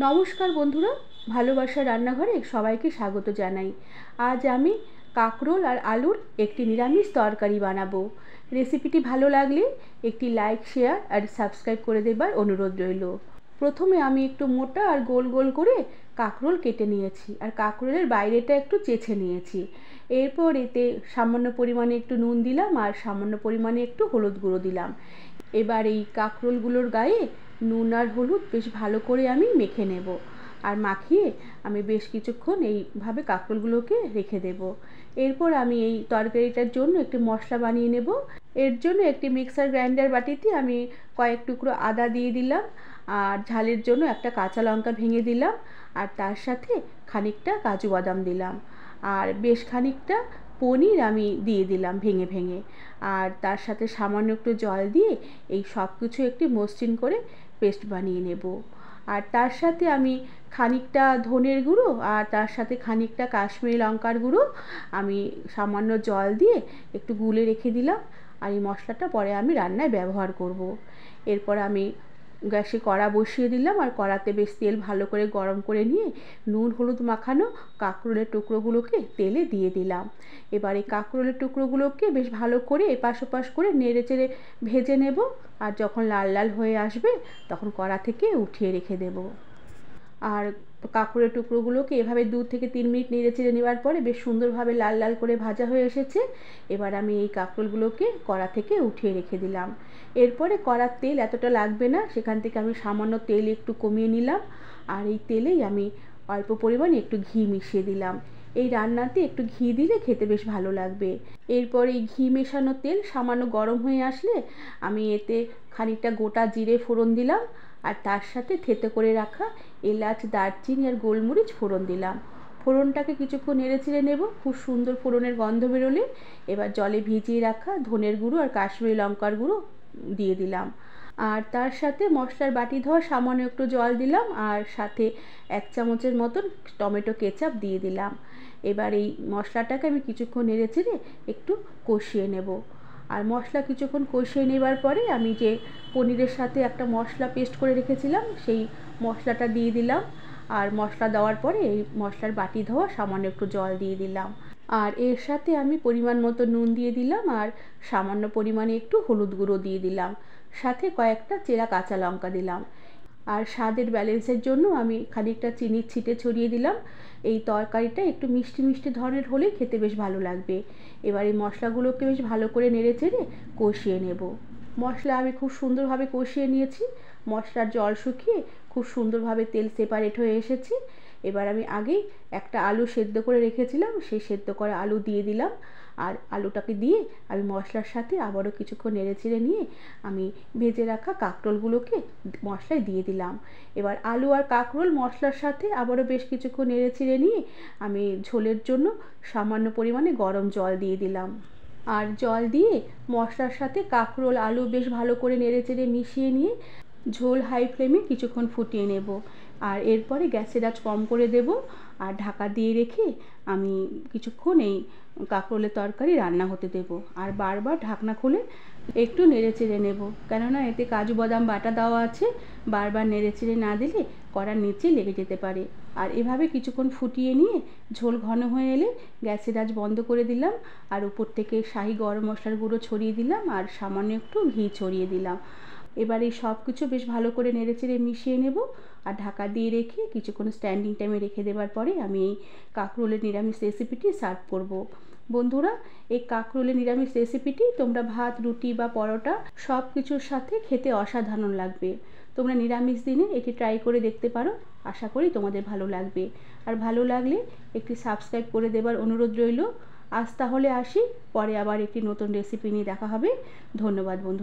নমস্কার বন্ধুরা, ভালোবাসার রান্নাঘরে সবাইকে স্বাগত জানাই। আজ আমি কাঁকরোল আর আলুর একটি নিরামিষ তরকারি বানাবো। রেসিপিটি ভালো লাগলে একটি লাইক, শেয়ার আর সাবস্ক্রাইব করে দেবার অনুরোধ রইল। প্রথমে আমি একটু মোটা আর গোল গোল করে কাঁকরোল কেটে নিয়েছি আর কাঁকরোলের বাইরেটা একটু চেঁচে নিয়েছি। এরপর এতে সামান্য পরিমাণে একটু নুন দিলাম আর সামান্য পরিমাণে একটু হলুদ গুঁড়ো দিলাম। এবার এই কাঁকরোলগুলোর গায়ে নুন আর হলুদ বেশ ভালো করে আমি মেখে নেব আর মাখিয়ে আমি বেশ কিছুক্ষণ এইভাবে কাঁকরোলগুলোকে রেখে দেব। এরপর আমি এই তরকারিটার জন্য একটি মশলা বানিয়ে নেব। এর জন্য একটি মিক্সার গ্রাইন্ডার বাটিতে আমি কয়েক টুকরো আদা দিয়ে দিলাম আর ঝালের জন্য একটা কাঁচা লঙ্কা ভেঙে দিলাম আর তার সাথে খানিকটা কাজু বাদাম দিলাম আর বেশ খানিকটা পনির আমি দিয়ে দিলাম ভেঙে ভেঙে। আর তার সাথে সামান্য একটু জল দিয়ে এই সব কিছু একটি মসৃণ করে পেস্ট বানিয়ে নেব। আর তার সাথে আমি খানিকটা ধনের গুঁড়ো আর তার সাথে খানিকটা কাশ্মীরি লঙ্কার গুঁড়ো আমি সামান্য জল দিয়ে একটু গুলে রেখে দিলাম। আর এই মশলাটা পরে আমি রান্নায় ব্যবহার করব। এরপর আমি গ্যাসে কড়া বসিয়ে দিলাম আর কড়াতে বেশ তেল ভালো করে গরম করে নিয়ে নুন হলুদ মাখানো কাঁকরোলের টুকরোগুলোকে তেলে দিয়ে দিলাম। এবার এই কাঁকরোলের টুকরোগুলোকে বেশ ভালো করে এপাশ ওপাশ করে নেড়ে চেড়ে ভেজে নেব। আর যখন লাল লাল হয়ে আসবে তখন কড়া থেকে উঠিয়ে রেখে দেব। আর কাঁকরোলের টুকরোগুলোকে এভাবে 2 থেকে 3 মিনিট নেড়ে চেড়ে নেওয়ার পরে বেশ সুন্দরভাবে লাল লাল করে ভাজা হয়ে এসেছে। এবার আমি এই কাঁকরোলগুলোকে কড়া থেকে উঠিয়ে রেখে দিলাম। এরপরে কড়ার তেল এতটা লাগবে না, সেখান থেকে আমি সামান্য তেল একটু কমিয়ে নিলাম আর এই তেলেই আমি অল্প পরিমাণে একটু ঘি মিশিয়ে দিলাম। এই রান্নাতে একটু ঘি দিলে খেতে বেশ ভালো লাগবে। এরপর এই ঘি মেশানো তেল সামান্য গরম হয়ে আসলে আমি এতে খানিকটা গোটা জিরে ফোড়ন দিলাম আর তার সাথে থেতো করে রাখা এলাচ, দারচিনি আর গোলমরিচ ফোড়ন দিলাম। ফোড়নটাকে কিছুক্ষণ নেড়ে চেড়ে নেব। খুব সুন্দর ফোড়নের গন্ধ বেরোলে এবার জলে ভিজিয়ে রাখা ধনের গুঁড়ো আর কাশ্মীরি লঙ্কার গুঁড়ো দিয়ে দিলাম। আর তার সাথে মশলার বাটি ধোয়া সামান্য একটু জল দিলাম আর সাথে 1 চামচের মতন টমেটো কেচাপ দিয়ে দিলাম। এবার এই মশলাটাকে আমি কিছুক্ষণ নেড়ে চেড়ে একটু কষিয়ে নেব। আর মশলা কিছুক্ষণ কষিয়ে নেবার পরে আমি যে পনিরের সাথে একটা মশলা পেস্ট করে রেখেছিলাম সেই মশলাটা দিয়ে দিলাম। আর মশলা দেওয়ার পরে এই মশলার বাটি ধোয়া সামান্য একটু জল দিয়ে দিলাম আর এর সাথে আমি পরিমাণ মতো নুন দিয়ে দিলাম আর সামান্য পরিমাণে একটু হলুদ গুঁড়ো দিয়ে দিলাম, সাথে কয়েকটা চেরা কাঁচা লঙ্কা দিলাম। আর স্বাদের ব্যালেন্সের জন্য আমি খানিকটা চিনির ছিটে ছড়িয়ে দিলাম। এই তরকারিটা একটু মিষ্টি মিষ্টি ধরনের হলেই খেতে বেশ ভালো লাগবে। এবার এই মশলাগুলোকে বেশ ভালো করে নেড়ে চেড়ে কষিয়ে নেব। মশলা আমি খুব সুন্দরভাবে কষিয়ে নিয়েছি। মশলার জল শুকিয়ে খুব সুন্দরভাবে তেল সেপারেট হয়ে এসেছে। এবার আমি আগেই একটা আলু সেদ্ধ করে রেখেছিলাম, সেই সেদ্ধ করা আলু দিয়ে দিলাম আর আলুটাকে দিয়ে আমি মশলার সাথে আবারও কিছুক্ষণ নেড়ে চেড়ে নিয়ে আমি ভেজে রাখা কাঁকরোলগুলোকে মশলায় দিয়ে দিলাম। এবার আলু আর কাঁকরোল মশলার সাথে আবারও বেশ কিছুক্ষণ নেড়ে চেড়ে নিয়ে আমি ঝোলের জন্য সামান্য পরিমাণে গরম জল দিয়ে দিলাম। আর জল দিয়ে মশলার সাথে কাঁকরোল আলু বেশ ভালো করে নেড়ে চেড়ে মিশিয়ে নিয়ে ঝোল হাই ফ্লেমে কিছুক্ষণ ফুটিয়ে নেব। আর এরপরে গ্যাসের আঁচ কম করে দেব আর ঢাকা দিয়ে রেখে আমি কিছুক্ষণ এই কাঁকরোলের তরকারি রান্না হতে দেব। আর বারবার ঢাকনা খুলে একটু নেড়ে চেড়ে নেব, কেননা এতে কাজু বাদাম বাটা দেওয়া আছে। বারবার নেড়ে চেড়ে না দিলে কড়ার নিচে লেগে যেতে পারে। আর এভাবে কিছুক্ষণ ফুটিয়ে নিয়ে ঝোল ঘন হয়ে এলে গ্যাসের আঁচ বন্ধ করে দিলাম আর উপর থেকে শাহি গরম মশলার গুঁড়ো ছড়িয়ে দিলাম আর সামান্য একটু ঘি ছড়িয়ে দিলাম। এবার এই সব কিছু বেশ ভালো করে নেড়ে চেড়ে মিশিয়ে নেব আর ঢাকা দিয়ে রেখে কিছুক্ষণ স্ট্যান্ডিং টাইমে রেখে দেওয়ার পরে আমি এই কাঁকরোলের নিরামিষ রেসিপিটি সার্ভ করব। বন্ধুরা, এই কাঁকরোলের নিরামিষ রেসিপিটি তোমরা ভাত, রুটি বা পরোটা সব কিছুর সাথে খেতে অসাধারণ লাগবে। তোমরা নিরামিষ দিনে এটি ট্রাই করে দেখতে পারো, আশা করি তোমাদের ভালো লাগবে। আর ভালো লাগলে একটি সাবস্ক্রাইব করে দেবার অনুরোধ রইল। আজ তাহলে আসি, পরে আবার একটি নতুন রেসিপি নিয়ে দেখা হবে। ধন্যবাদ বন্ধু।